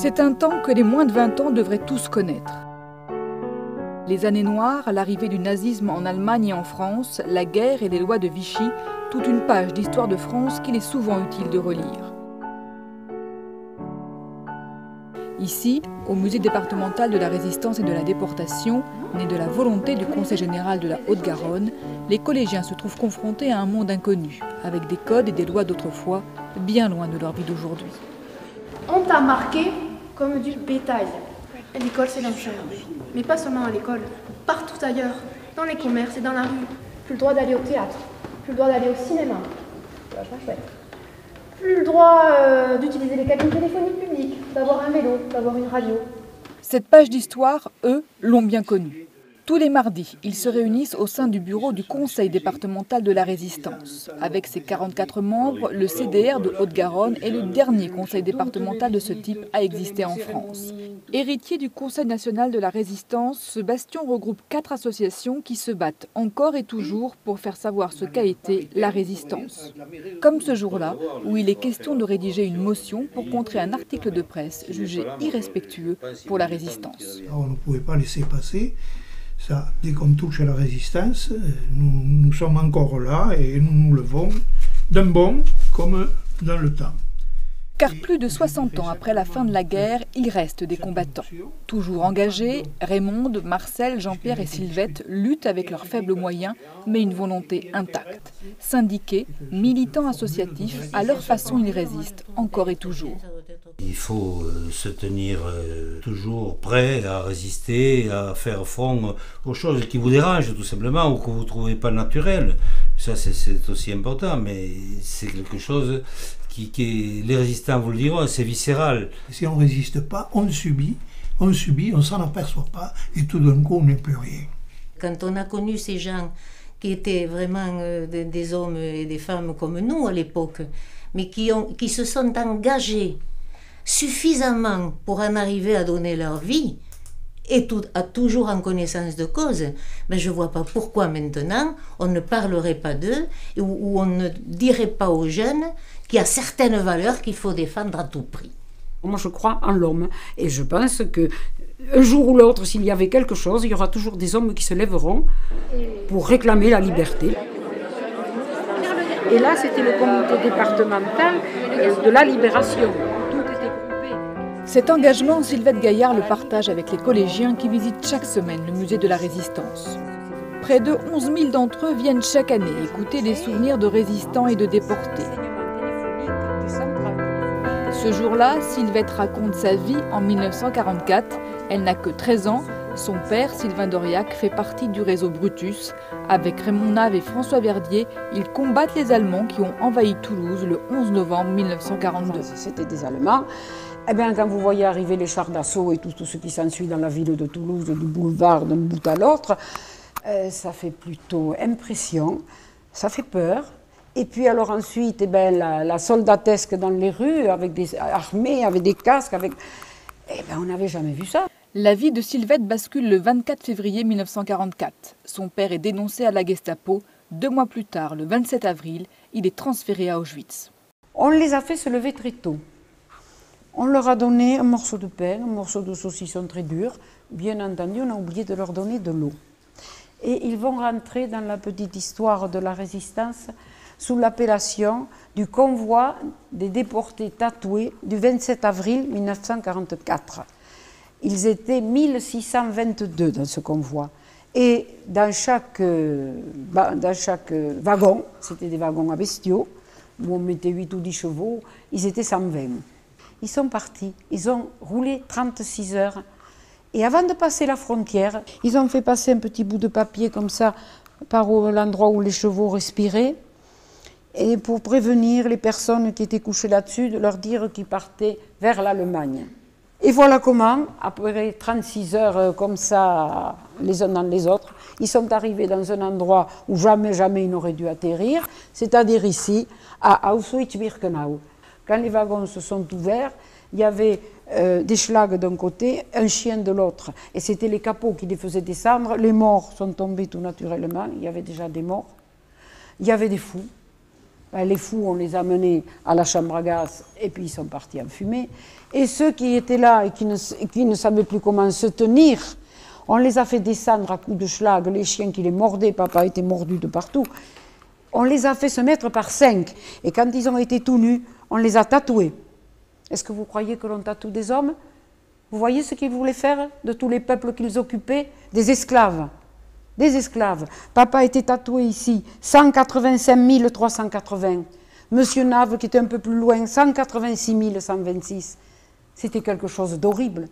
C'est un temps que les moins de 20 ans devraient tous connaître. Les années noires, l'arrivée du nazisme en Allemagne et en France, la guerre et les lois de Vichy, toute une page d'histoire de France qu'il est souvent utile de relire. Ici, au musée départemental de la Résistance et de la Déportation, né de la volonté du Conseil général de la Haute-Garonne, les collégiens se trouvent confrontés à un monde inconnu, avec des codes et des lois d'autrefois, bien loin de leur vie d'aujourd'hui. On t'a marqué comme du bétail. L'école, c'est l'enfer. Mais pas seulement à l'école, partout ailleurs, dans les commerces et dans la rue. Plus le droit d'aller au théâtre, plus le droit d'aller au cinéma. C'est vachement chouette. Plus le droit d'utiliser les cabines téléphoniques publiques, d'avoir un vélo, d'avoir une radio. Cette page d'histoire, eux, l'ont bien connue. Tous les mardis, ils se réunissent au sein du bureau du Conseil départemental de la Résistance. Avec ses 44 membres, le CDR de Haute-Garonne est le dernier conseil départemental de ce type à exister en France. Héritier du Conseil national de la Résistance, ce bastion regroupe 4 associations qui se battent encore et toujours pour faire savoir ce qu'a été la résistance. Comme ce jour-là, où il est question de rédiger une motion pour contrer un article de presse jugé irrespectueux pour la résistance. On ne pouvait pas laisser passer. Ça, dès qu'on touche à la résistance, nous sommes encore là et nous nous levons d'un bond comme dans le temps. Car plus de 60 ans après la fin de la guerre, il reste des combattants. Toujours engagés, Raymonde, Marcel, Jean-Pierre et Sylvette luttent avec leurs faibles moyens, mais une volonté intacte. Syndiqués, militants associatifs, à leur façon ils résistent, encore et toujours. Il faut se tenir toujours prêt à résister, à faire front aux choses qui vous dérangent tout simplement ou que vous ne trouvez pas naturelles. Ça c'est aussi important, mais c'est quelque chose qui les résistants vous le diront, c'est viscéral. Si on ne résiste pas, on subit, on ne s'en aperçoit pas et tout d'un coup on n'est plus rien. Quand on a connu ces gens qui étaient vraiment des hommes et des femmes comme nous à l'époque, mais qui se sont engagés suffisamment pour en arriver à donner leur vie, et toujours en connaissance de cause, mais je ne vois pas pourquoi maintenant on ne parlerait pas d'eux ou on ne dirait pas aux jeunes qu'il y a certaines valeurs qu'il faut défendre à tout prix. Moi je crois en l'homme et je pense que un jour ou l'autre, s'il y avait quelque chose, il y aura toujours des hommes qui se lèveront pour réclamer la liberté. Et là c'était le comité départemental de la libération. Cet engagement, Sylvette Gaillard le partage avec les collégiens qui visitent chaque semaine le musée de la Résistance. Près de 11 000 d'entre eux viennent chaque année écouter les souvenirs de résistants et de déportés. Ce jour-là, Sylvette raconte sa vie en 1944. Elle n'a que 13 ans. Son père, Sylvain Doriac, fait partie du réseau Brutus. Avec Raymond Nave et François Verdier, ils combattent les Allemands qui ont envahi Toulouse le 11 novembre 1942. C'était des Allemands. Eh bien, quand vous voyez arriver les chars d'assaut et tout ce qui s'ensuit dans la ville de Toulouse, du boulevard d'un bout à l'autre, ça fait plutôt impression, ça fait peur. Et puis alors ensuite, eh bien, la soldatesque dans les rues, avec des armées, avec des casques, eh bien, on n'avait jamais vu ça. La vie de Sylvette bascule le 24 février 1944. Son père est dénoncé à la Gestapo. 2 mois plus tard, le 27 avril, il est transféré à Auschwitz. On les a fait se lever très tôt. On leur a donné un morceau de pain, un morceau de saucisson très dur. Bien entendu, on a oublié de leur donner de l'eau. Et ils vont rentrer dans la petite histoire de la résistance sous l'appellation du convoi des déportés tatoués du 27 avril 1944. Ils étaient 1622 dans ce convoi. Et dans chaque wagon, c'était des wagons à bestiaux, où on mettait 8 ou 10 chevaux, ils étaient 120. Ils sont partis, ils ont roulé 36 heures. Et avant de passer la frontière, ils ont fait passer un petit bout de papier comme ça par l'endroit où les chevaux respiraient, et pour prévenir les personnes qui étaient couchées là-dessus, de leur dire qu'ils partaient vers l'Allemagne. Et voilà comment, après 36 heures comme ça, les uns dans les autres, ils sont arrivés dans un endroit où jamais ils n'auraient dû atterrir, c'est-à-dire ici, à Auschwitz-Birkenau. Quand les wagons se sont ouverts, il y avait des schlags d'un côté, un chien de l'autre. Et c'était les capots qui les faisaient descendre. Les morts sont tombés tout naturellement. Il y avait déjà des morts. Il y avait des fous. Ben, les fous, on les a menés à la chambre à gaz et puis ils sont partis en fumée. Et ceux qui étaient là et qui ne savaient plus comment se tenir, on les a fait descendre à coups de schlag, les chiens qui les mordaient, papa était mordu de partout. On les a fait se mettre par 5. Et quand ils ont été tout nus, on les a tatoués. Est-ce que vous croyez que l'on tatoue des hommes? Vous voyez ce qu'ils voulaient faire de tous les peuples qu'ils occupaient? Des esclaves. Des esclaves. Papa était tatoué ici, 185 380. Monsieur Nave, qui était un peu plus loin, 186 126. C'était quelque chose d'horrible.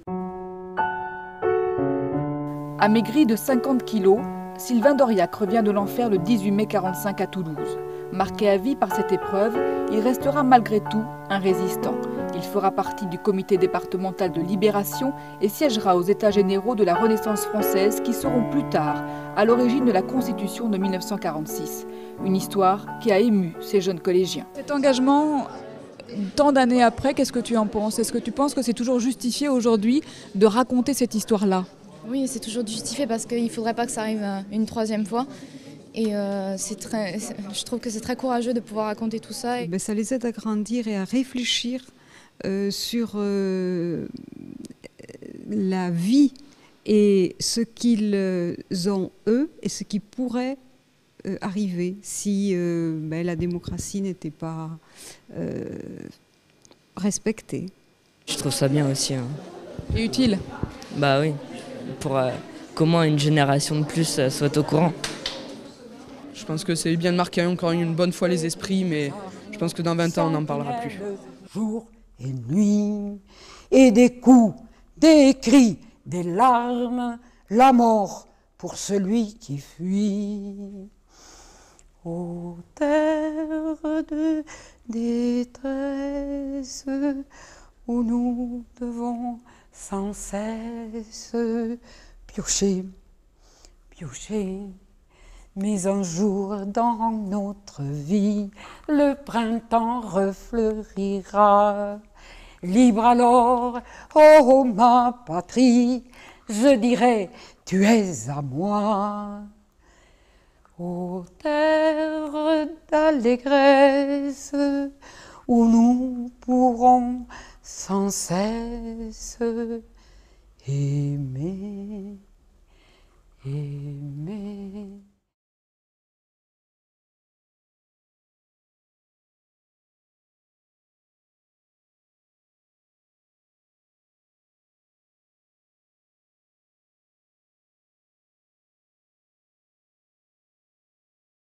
Amaigri de 50 kilos, Sylvain d'Auriac revient de l'enfer le 18 mai 1945 à Toulouse. Marqué à vie par cette épreuve, il restera malgré tout un résistant. Il fera partie du comité départemental de libération et siégera aux États généraux de la Renaissance française qui seront plus tard à l'origine de la Constitution de 1946. Une histoire qui a ému ces jeunes collégiens. Cet engagement, tant d'années après, qu'est-ce que tu en penses? Est-ce que tu penses que c'est toujours justifié aujourd'hui de raconter cette histoire-là? Oui, c'est toujours justifié parce qu'il ne faudrait pas que ça arrive une troisième fois. Et je trouve que c'est très courageux de pouvoir raconter tout ça. Ça les aide à grandir et à réfléchir sur la vie et ce qu'ils ont eux et ce qui pourrait arriver si la démocratie n'était pas respectée. Je trouve ça bien aussi. Hein. Et utile? Bah oui, pour comment une génération de plus soit au courant. Je pense que c'est bien de marquer encore une bonne fois les esprits, mais je pense que dans 20 ans, on n'en parlera plus. Jour et nuit, et des coups, des cris, des larmes, la mort pour celui qui fuit. Ô terre de détresse, où nous devons sans cesse piocher, piocher. Mais un jour dans notre vie, le printemps refleurira. Libre alors, oh ma patrie, je dirai, tu es à moi. Ô terre d'allégresse, où nous pourrons sans cesse aimer, aimer.